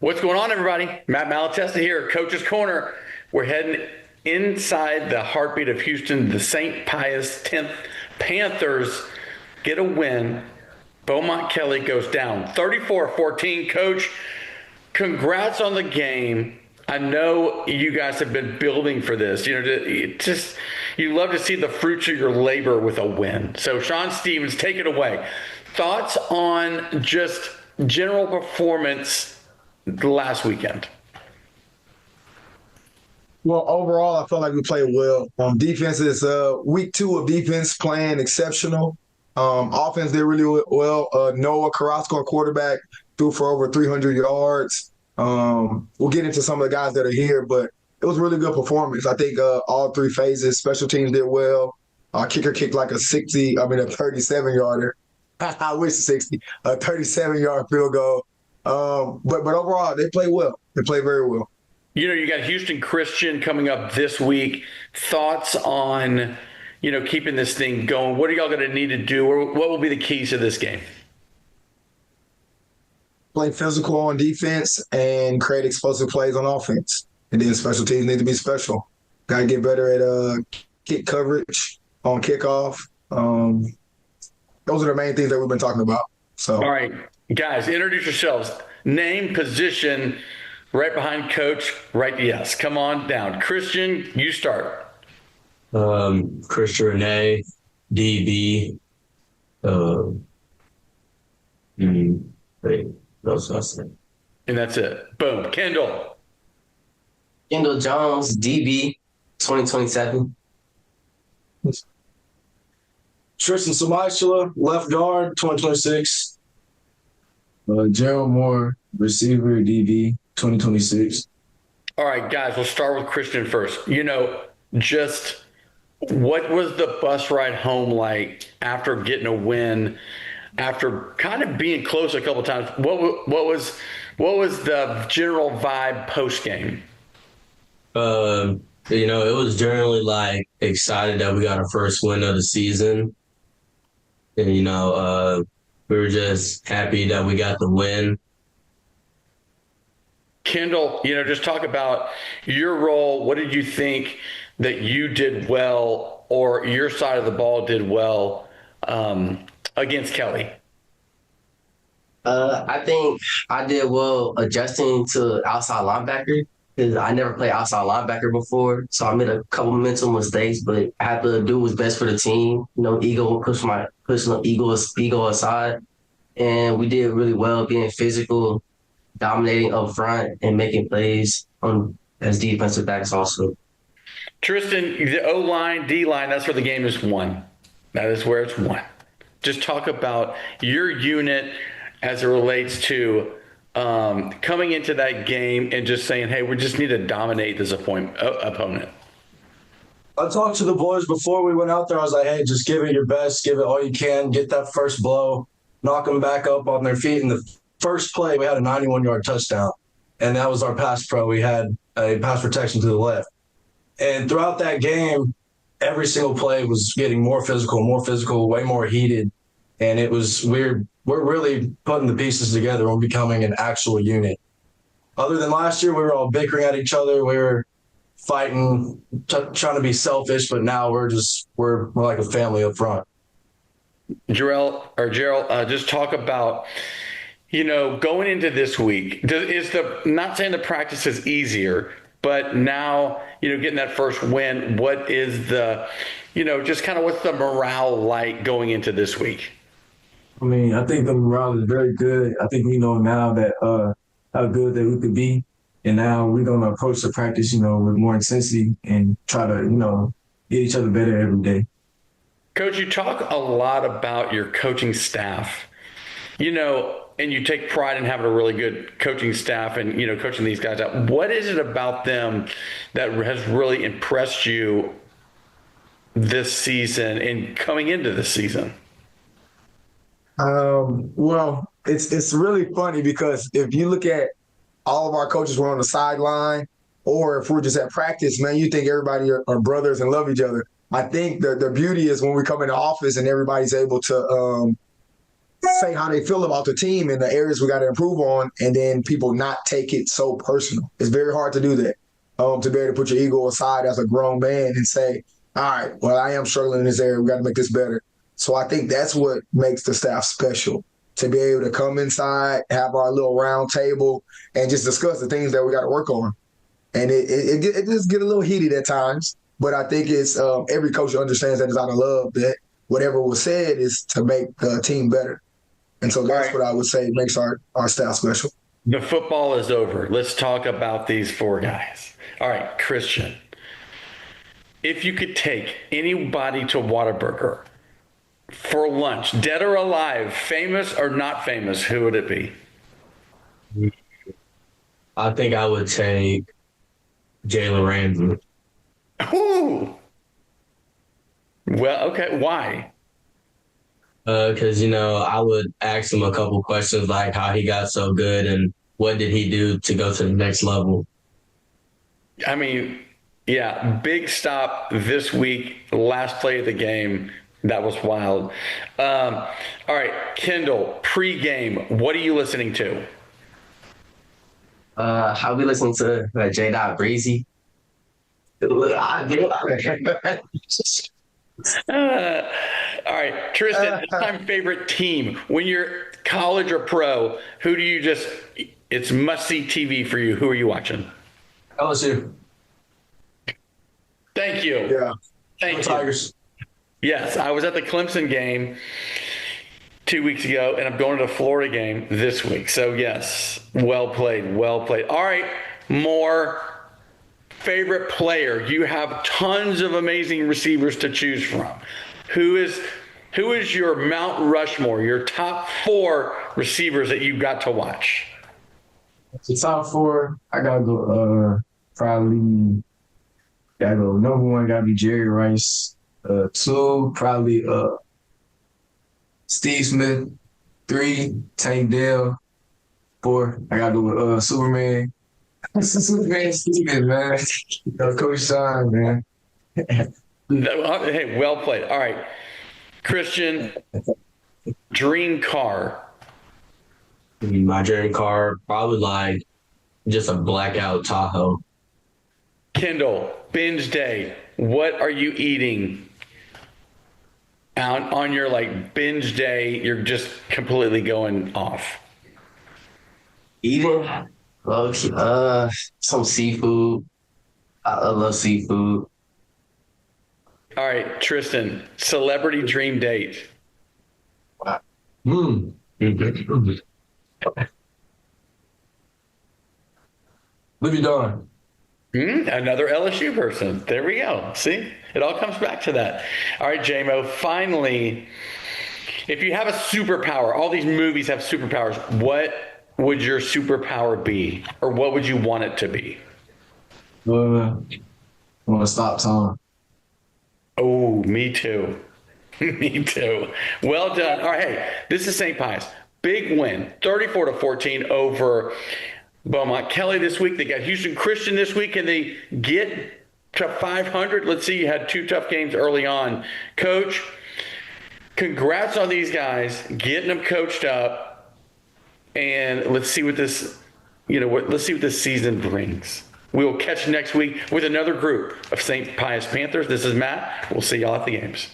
What's going on, everybody? Matt Malatesta here, Coach's Corner. We're heading inside the heartbeat of Houston. The St. Pius 10th Panthers get a win. Beaumont Kelly goes down 34-14. Coach, congrats on the game. I know you guys have been building for this. You love to see the fruits of your labor with a win. So, Shaun Stevens, take it away. Thoughts on just general performance last weekend? Well, overall, I felt like we played well. Defense is week 2 of defense playing exceptional. Offense did really well. Noah Carrasco, our quarterback, threw for over 300 yards. We'll get into some of the guys that are here, but it was a really good performance. I think all 3 phases, special teams did well. Our kicker kicked like a 37-yarder. I wish 60, a 37-yard field goal. But overall, they played well. They played very well. You got Houston Christian coming up this week. Thoughts on, keeping this thing going? What are y'all going to need to do? Or what will be the keys to this game? Play physical on defense and create explosive plays on offense. And then special teams need to be special. Got to get better at kick coverage on kickoff. Those are the main things that we've been talking about. So, all right, guys, introduce yourselves. Name, position, right behind Coach. Right, yes. Come on down. Christian, you start. Christian Renee, DB. Those. And that's it. Boom. Kendall. Kendall Jones, DB, 2027. Tristan Samashula, left guard, 2026. Gerald Moore, receiver, DB, 2026. All right, guys, we'll start with Christian first. Just what was the bus ride home like after getting a win, after kind of being close a couple of times? What was the general vibe post game? It was generally like excited that we got our first win of the season. And, we were just happy that we got the win. Kendall, just talk about your role. What did you think that you did well or your side of the ball did well against Kelly? I think I did well adjusting to outside linebacker because I never played outside linebacker before. So I made a couple mental mistakes, but I had to do what's best for the team. Pushing ego aside. And we did really well being physical, dominating up front, and making plays as defensive backs also. Tristan, the O-line, D-line, that's where the game is won. That is where it's won. Just talk about your unit as it relates to coming into that game and just saying, hey, we just need to dominate this opponent. I talked to the boys before we went out there. I was like, hey, just give it your best, give it all you can, get that first blow, knock them back up on their feet. In the first play, we had a 91-yard touchdown, and that was our pass pro. We had a pass protection to the left. And throughout that game, every single play was getting more physical, way more heated. And we're really putting the pieces together and becoming an actual unit. Other than last year, we were all bickering at each other. We were fighting, trying to be selfish, but now we're like a family up front. Gerald, just talk about, going into this week, not saying the practice is easier, but now, getting that first win, what is the, just kind of what's the morale like going into this week? I think the morale is very good. I think we know now that how good that we could be. And now we're going to approach the practice, with more intensity and try to, get each other better every day. Coach, you talk a lot about your coaching staff, and you take pride in having a really good coaching staff and, coaching these guys out. What is it about them that has really impressed you this season and coming into this season? Well, it's really funny because if you look at all of our coaches were on the sideline, or if we're just at practice, man, you think everybody are brothers and love each other. I think the beauty is when we come into office and everybody's able to say how they feel about the team and the areas we got to improve on, and then people not take it so personal. It's very hard to do that. To be able to put your ego aside as a grown man and say, all right, well, I am struggling in this area. We got to make this better. So I think that's what makes the staff special, to be able to come inside, have our little round table, and just discuss the things that we got to work on. And it just get a little heated at times, but I think it's every coach understands that it's out of love, that whatever was said is to make the team better. And so that's what I would say makes our staff special. The football is over. Let's talk about these four guys. All right, Christian. If you could take anybody to Whataburger for lunch, dead or alive, famous or not famous, who would it be? I think I would take Jalen Ramsey. Ooh. Well, okay. Why? Because, I would ask him a couple questions like how he got so good and what did he do to go to the next level. I mean, yeah, big stop this week, last play of the game. That was wild. All right, Kendall, pre-game, what are you listening to? I'll be listening to J. Breezy. All right, Tristan, all-time favorite team. When you're college or pro, who do you just, it's must-see TV for you. Who are you watching? LSU. Thank you. Yeah. Thank you. Tigers. Yes, I was at the Clemson game 2 weeks ago, and I'm going to the Florida game this week. So, yes, well played, well played. All right, more favorite player. You have tons of amazing receivers to choose from. Who is your Mount Rushmore, your top four receivers that you got to watch? The top four, I gotta go. Probably gotta go. Number one gotta be Jerry Rice. Two, probably Steve Smith. Three, Tank Dell. Four, I gotta go with Superman. Superman Steven, man. Coach Shaun, man. Hey, well played. All right, Christian, dream car. My dream car, probably like just a blackout Tahoe. Kendall, binge day. What are you eating on your binge day? You're just completely going off. Eating? Some seafood. I love seafood. All right, Tristan, celebrity dream date. Livy Dawn. Another LSU person. There we go. See, it all comes back to that. All right, JMO, finally, if you have a superpower, all these movies have superpowers, what would your superpower be? Or what would you want it to be? I want to stop time. Oh, me too. Me too. Well done. All right, hey, this is St. Pius. Big win, 34-14 over Beaumont Kelly this week. They got Houston Christian this week, and they get to 500. Let's see, you had two tough games early on. Coach, congrats on these guys, getting them coached up, and let's see what this, let's see what this season brings. We will catch you next week with another group of St. Pius Panthers. This is Matt. We'll see y'all at the games.